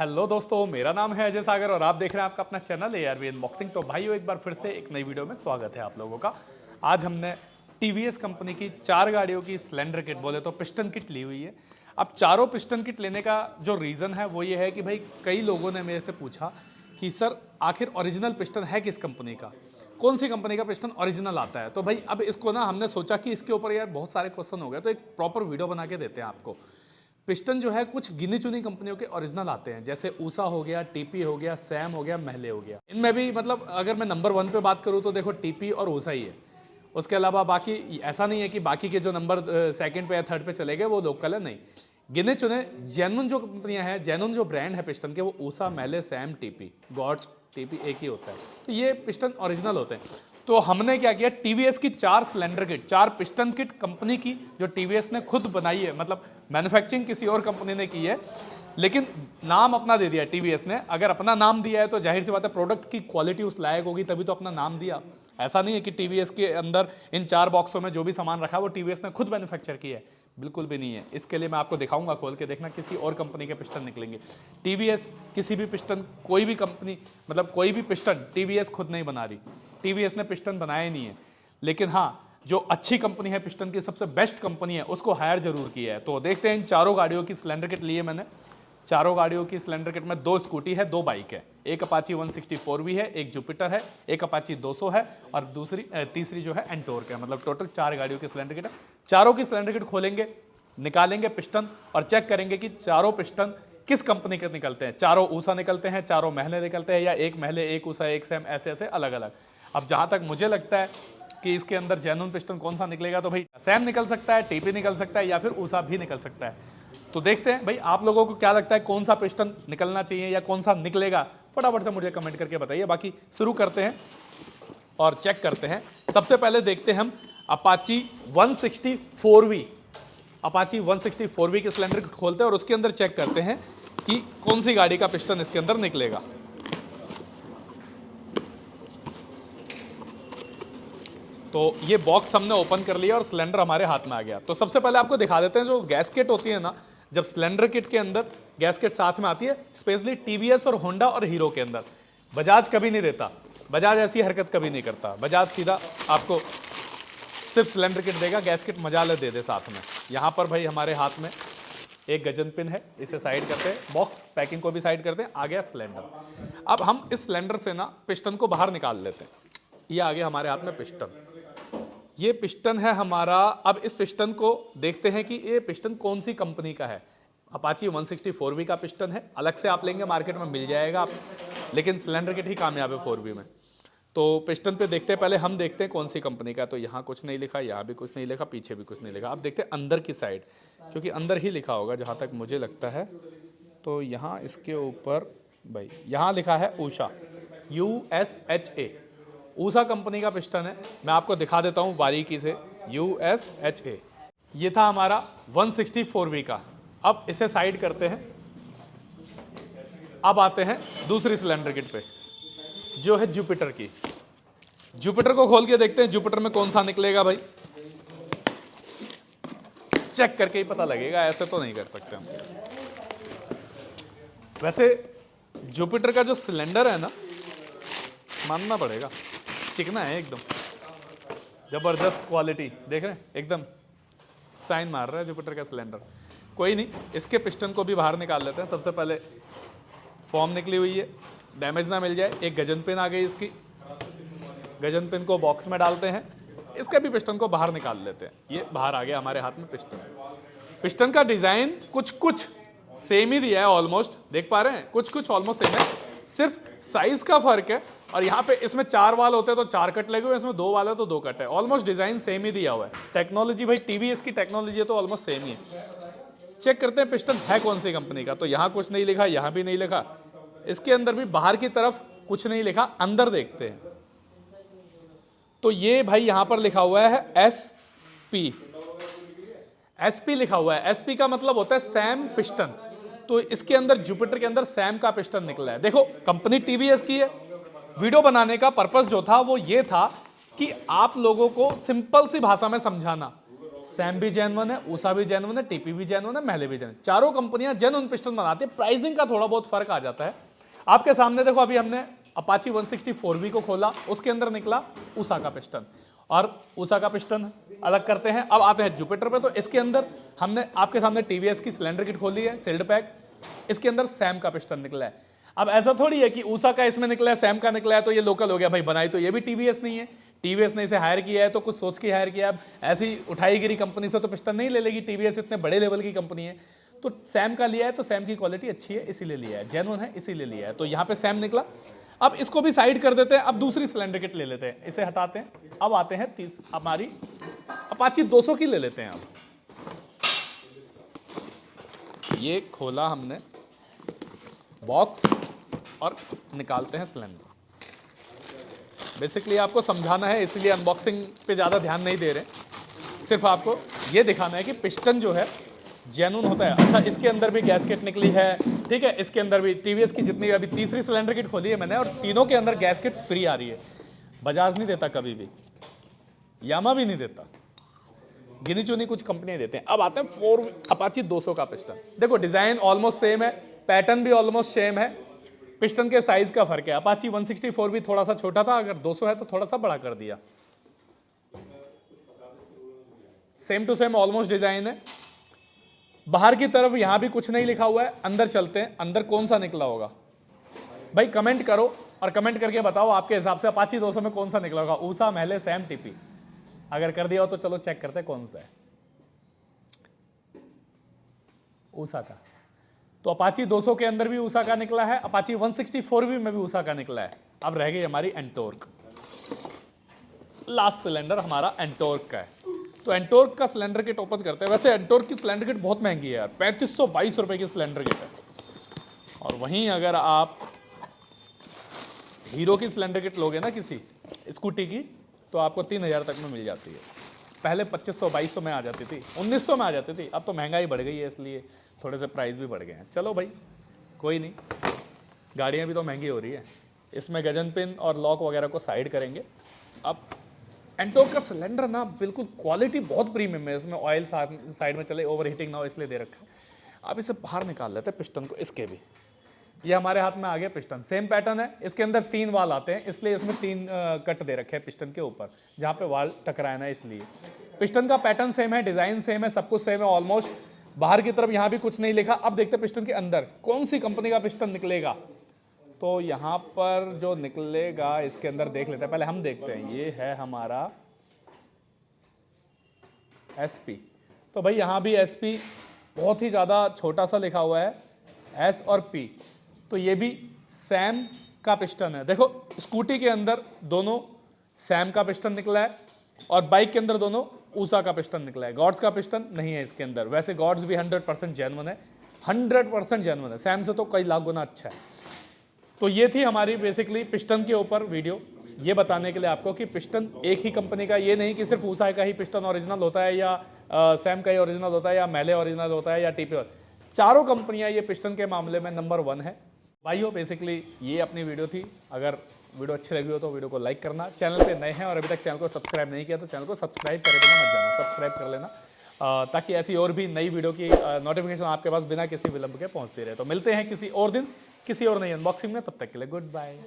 Hello दोस्तों, मेरा नाम है अजय सागर और आप देख रहे हैं आपका अपना चैनल ARV अनबॉक्सिंग। तो भाइयों, एक बार फिर से एक नई वीडियो में स्वागत है आप लोगों का। आज हमने TVS कंपनी की 4 गाड़ियों की सिलेंडर किट, बोले तो पिस्टन किट ली हुई है। अब चारों पिस्टन किट लेने का जो रीज़न है वो ये है कि भाई कई लोगों ने मेरे से पूछा कि सर आखिर ओरिजिनल पिस्टन है किस कंपनी का, कौन सी कंपनी का पिस्टन ओरिजिनल आता है। तो भाई अब इसको ना हमने सोचा कि इसके ऊपर यार बहुत सारे क्वेश्चन हो गए, तो एक प्रॉपर वीडियो बना के देते हैं आपको। पिस्टन जो है कुछ गिनी चुनी कंपनियों के ओरिजिनल आते हैं, जैसे ऊषा हो गया, टीपी हो गया, सैम हो गया, महले हो गया। इनमें भी मतलब अगर मैं नंबर 1 पे बात करूं तो देखो टीपी और ऊषा ही है। उसके अलावा बाकी ऐसा नहीं है कि बाकी के जो नंबर सेकंड पे या थर्ड पे चले गए वो लोकल है, नहीं। गिने चुने जेन्युइन जो कंपनियां हैं, जेन्युइन जो ब्रांड है पिस्टन के, वो ऊषा, महले, सैम, टीपी, गॉड्स, टीपी एक ही होता है। तो ये पिस्टन ओरिजिनल होते हैं। तो हमने क्या किया, टीवीएस की 4 cylinder kit, 4 piston kit company की जो टीवीएस ने खुद बनाई है, मतलब मैन्युफैक्चरिंग किसी और कंपनी ने की है, लेकिन नाम अपना दे दिया टीवीएस ने। अगर अपना नाम दिया है तो जाहिर सी बात है प्रोडक्ट की क्वालिटी उस लायक होगी, तभी तो अपना नाम दिया। ऐसा नहीं है कि टीवीएस के अंदर इन 4 बॉक्सों में जो भी सामान रखा है वो टीवीएस ने खुद मैन्युफैक्चर किया है, बिल्कुल भी नहीं है। इसके लिए मैं आपको दिखाऊंगा खोल के, देखना किसी और कंपनी के पिस्टन निकलेंगे। टीवीएस किसी भी पिस्टन, कोई भी कंपनी, मतलब कोई भी पिस्टन टीवीएस खुद नहीं बना रही। टीवीएस ने पिस्टन बनाया ही नहीं है, लेकिन हाँ जो अच्छी कंपनी है पिस्टन की, सबसे बेस्ट कंपनी है, उसको हायर जरूर किया है। तो देखते हैं इन चारों गाड़ियों की सिलेंडर किट ली है मैंने। चारों गाड़ियों की सिलेंडर किट में 2 स्कूटी है, 2 बाइक है, एक अपाची 164V है, एक जुपिटर है, एक अपाची 200 है और तीसरी जो है एंटोर्क है। मतलब टोटल 4 गाड़ियों की सिलेंडर किट है। चारों की सिलेंडर किट खोलेंगे, निकालेंगे पिस्टन और चेक करेंगे कि चारों पिस्टन किस कंपनी के निकलते हैं। चारों ऊषा निकलते हैं, चारों महले निकलते हैं, या एक महले, एक ऊषा, एक सैम, ऐसे ऐसे अलग अलग। अब जहां तक मुझे लगता है कि इसके अंदर जेन्युइन पिस्टन कौन सा निकलेगा, तो भाई सैम निकल सकता है, टीपी निकल सकता है, या फिर ऊषा भी निकल सकता है। तो देखते हैं भाई आप लोगों को क्या लगता है कौन सा पिस्टन निकलना चाहिए या कौन सा निकलेगा, फटाफट से मुझे कमेंट करके बताइए। बाकी शुरू करते हैं और चेक करते हैं। सबसे पहले देखते हैं हम अपाची 164V, अपाची 164V के सिलेंडर खोलते हैं और उसके अंदर चेक करते हैं कि कौन सी गाड़ी का पिस्टन इसके अंदर निकलेगा। तो ये बॉक्स हमने ओपन कर लिया और सिलेंडर हमारे हाथ में आ गया। तो सबसे पहले आपको दिखा देते हैं जो गैसकेट होती है ना, जब सिलेंडर किट के अंदर गैसकेट साथ में आती है, स्पेशली टीवीएस और होंडा और हीरो के अंदर। बजाज कभी नहीं देता, बजाज ऐसी हरकत कभी नहीं करता। बजाज सीधा आपको सिर्फ सिलेंडर किट देगा, गैसकेट मजाले दे दे साथ में। यहाँ पर भाई हमारे हाथ में एक गजन पिन है, इसे साइड करते हैं, बॉक्स पैकिंग को भी साइड करते हैं, आ गया सिलेंडर। अब हम इस सिलेंडर से ना पिस्टन को बाहर निकाल लेते हैं। ये आ गया हमारे हाथ में पिस्टन, ये पिस्टन है हमारा। अब इस पिस्टन को देखते हैं कि ये पिस्टन कौन सी कंपनी का है। अपाची 164V का पिस्टन है, अलग से आप लेंगे मार्केट में मिल जाएगा आप, लेकिन सिलेंडर किट ही कामयाब है 4V में। तो पिस्टन पे देखते हैं, पहले हम देखते हैं कौन सी कंपनी का। तो यहाँ कुछ नहीं लिखा, यहाँ भी कुछ नहीं लिखा, पीछे भी कुछ नहीं लिखा। अब देखते हैं अंदर की साइड, क्योंकि अंदर ही लिखा होगा जहाँ तक मुझे लगता है। तो यहाँ इसके ऊपर भाई यहाँ लिखा है ऊषा, USA, ऊषा कंपनी का पिस्टन है। मैं आपको दिखा देता हूँ बारीकी से, USA। ये था हमारा 164V का। अब इसे साइड करते हैं। अब आते हैं दूसरी सिलेंडर किट पे, जो है जुपिटर की। जुपिटर को खोल के देखते हैं जुपिटर में कौन सा निकलेगा। भाई चेक करके ही पता लगेगा, ऐसे तो नहीं कर सकते हम। वैसे जुपिटर का जो सिलेंडर है ना, मानना पड़ेगा, चिकना है एकदम, जबरदस्त क्वालिटी, देख रहे हैं एकदम साइन मार रहा है जुपिटर का सिलेंडर। कोई नहीं, इसके पिस्टन को भी बाहर निकाल लेते हैं। सबसे पहले फॉर्म निकली हुई है, डैमेज ना मिल जाए। एक गजन पिन आ गई इसकी, गजन पिन को बॉक्स में डालते हैं, इसके भी पिस्टन को बाहर निकाल लेते हैं। ये बाहर आ गया हमारे हाथ में पिस्टन। पिस्टन का डिजाइन कुछ कुछ सेम ही दिया है, ऑलमोस्ट देख पा रहे हैं, कुछ कुछ ऑलमोस्ट सेम है, सिर्फ साइज का फर्क है। और यहाँ पे इसमें 4 वाल होते हैं तो 4 कट लगे हुए, इसमें 2 वाल है तो 2 कट है। ऑलमोस्ट डिजाइन सेम ही दिया हुआ है। टेक्नोलॉजी भाई टीवीएस की टेक्नोलॉजी है तो ऑलमोस्ट सेम ही है। चेक करते हैं पिस्टन है कौन सी कंपनी का। तो यहाँ कुछ नहीं लिखा, यहाँ भी नहीं लिखा, इसके अंदर भी बाहर की तरफ कुछ नहीं लिखा। अंदर देखते हैं तो ये भाई यहाँ पर लिखा हुआ है SP, SP लिखा हुआ है। SP का मतलब होता है सैम पिस्टन। तो इसके अंदर जुपिटर के अंदर सैम का पिस्टन निकला है। देखो कंपनी टीवीएस की है। वीडियो बनाने का पर्पस जो था वो ये था कि आप लोगों को सिंपल सी भाषा में समझाना। सैम भी जेन्युइन है, ऊषा भी जेन्युइन है, टीपी भी जेन्युइन है, महले भी जेन्युइन, चारों कंपनियां जेन्युइन पिस्टन बनाती है। प्राइसिंग का थोड़ा बहुत फर्क आ जाता है। आपके सामने देखो, अभी हमने अपाची 164V को खोला, उसके अंदर निकला ऊषा का पिस्टन, और ऊषा का पिस्टन अलग करते हैं। अब आते हैं जुपिटर पे, तो इसके अंदर हमने आपके सामने टीवीएस की सिलेंडर किट खोली है, सील्ड पैक, इसके अंदर सैम का पिस्टन निकला है। अब ऐसा थोड़ी है कि ऊषा का इसमें निकला है, सैम का निकला है तो ये लोकल हो गया भाई, बनाई तो ये भी टीवीएस नहीं है, टीवीएस ने इसे हायर किया है तो कुछ सोच के हायर किया है। ऐसी उठाई गिरी कंपनी से तो पिस्टन नहीं ले लेगी, टीवीएस इतने बड़े लेवल की कंपनी है। तो सैम का लिया है तो सैम की क्वालिटी अच्छी है इसीलिए लिया है, जेन्युइन है इसीलिए लिया है। तो यहाँ पे सैम निकला। अब इसको भी साइड कर देते हैं, अब दूसरी सिलेंडर किट ले लेते हैं, इसे हटाते हैं। अब आते हैं हमारी अपाची 200 की ले लेते हैं। अब ये खोला हमने बॉक्स और निकालते हैं सिलेंडर। बेसिकली आपको समझाना है इसलिए अनबॉक्सिंग पे ज़्यादा ध्यान नहीं दे रहे, सिर्फ आपको ये दिखाना है कि पिस्टन जो है जेन्युइन होता है। अच्छा, इसके अंदर भी गैसकेट निकली है, ठीक है, इसके अंदर भी टीवीएस की जितनी अभी तीसरी सिलेंडर किट खोली है मैंने, और तीनों के अंदर गैसकेट फ्री आ रही है। बजाज नहीं देता कभी भी, यामा भी नहीं देता, गिनी चुनी कुछ कंपनियां देते हैं। अब आते हैं अपाची 200 का पिस्टन। देखो डिजाइन ऑलमोस्ट सेम है, पैटर्न भी ऑलमोस्ट सेम है, पिस्टन के साइज का फर्क है। अपाची 164 भी थोड़ा सा छोटा था, अगर 200 है तो थोड़ा सा बड़ा कर दिया। Same to same almost design है। बाहर की तरफ यहां भी कुछ नहीं लिखा हुआ है। अंदर चलते हैं, अंदर कौन सा निकला होगा भाई कमेंट करो, और कमेंट करके बताओ आपके हिसाब से अपाची 200 में कौन सा निकला होगा, ऊषा, महले, सैम, टीपी। अगर कर दिया हो तो चलो चेक करते हैं कौन सा है। ऊषा का, तो अपाची 200 के अंदर भी ऊषा का निकला है, अपाची 164 में भी ऊषा का निकला है। अब रह गई हमारी एंटोर्क। लास्ट सिलेंडर हमारा एंटोर्क का है। तो एंटोर्क का सिलेंडर किट ओपन करते हैं। वैसे एंटोर्क की सिलेंडर किट बहुत महंगी है यार, 3522 रुपए की सिलेंडर किट है। और वहीं अगर आप हीरो की सिलेंडर किट लोगे ना किसी स्कूटी की, तो आपको 3000 तक में मिल जाती है। पहले 2500-2200 में आ जाती थी, 1900 में आ जाती थी। अब तो महंगाई बढ़ गई है इसलिए थोड़े से प्राइस भी बढ़ गए हैं। चलो भाई कोई नहीं, गाड़ियाँ भी तो महंगी हो रही है। इसमें गजन पिन और लॉक वगैरह को साइड करेंगे। अब एंटोर्क का सिलेंडर ना बिल्कुल क्वालिटी बहुत प्रीमियम है, इसमें ऑयल साइड में चले, ओवर हीटिंग ना हो इसलिए दे रखा है। अब इसे बाहर निकाल लेते हैं पिस्टन को। इसके भी ये हमारे हाथ में आ गया पिस्टन, सेम पैटर्न है। इसके अंदर 3 वाल आते हैं, इसलिए इसमें 3 कट दे रखे हैं पिस्टन के ऊपर, जहाँ पे वाल टकराए ना इसलिए। पिस्टन का पैटर्न सेम है, डिजाइन सेम है, सब कुछ सेम है ऑलमोस्ट। बाहर की तरफ यहाँ भी कुछ नहीं लिखा। अब देखते हैं पिस्टन के अंदर कौन सी कंपनी का पिस्टन निकलेगा। तो यहाँ पर जो निकलेगा इसके अंदर देख लेते हैं, पहले हम देखते हैं। ये है हमारा SP। तो भाई यहाँ भी SP बहुत ही ज़्यादा छोटा सा लिखा हुआ है, S और P। तो ये भी सैम का पिस्टन है। देखो स्कूटी के अंदर दोनों सैम का पिस्टन निकला है, और बाइक के अंदर दोनों ऊषा का पिस्टन निकला है। गॉड्स का पिस्टन नहीं है इसके अंदर। वैसे गॉड्स भी 100% जेन्युइन है, 100% जेन्युइन है, सैम से तो कई लाख गुना अच्छा है। तो ये थी हमारी बेसिकली पिस्टन के ऊपर वीडियो, ये बताने के लिए आपको कि पिस्टन एक ही कंपनी का, ये नहीं कि सिर्फ ऊषा का ही पिस्टन ओरिजिनल होता है, या सैम का ही ओरिजिनल होता है, या महले ओरिजिनल होता है, या टीपी। चारों कंपनियां ये पिस्टन के मामले में नंबर 1 है भाइयों। बेसिकली ये अपनी वीडियो थी। अगर वीडियो अच्छी लगी हो तो वीडियो को लाइक करना, चैनल पे नए हैं और अभी तक चैनल को सब्सक्राइब नहीं किया तो चैनल को सब्सक्राइब करे बिना मत जाना, सब्सक्राइब कर लेना, ताकि ऐसी और भी नई वीडियो की नोटिफिकेशन आपके पास बिना किसी विलंब के पहुंचती रहे। तो मिलते हैं किसी और दिन किसी और नई अनबॉक्सिंग में, तब तक के लिए गुड बाय।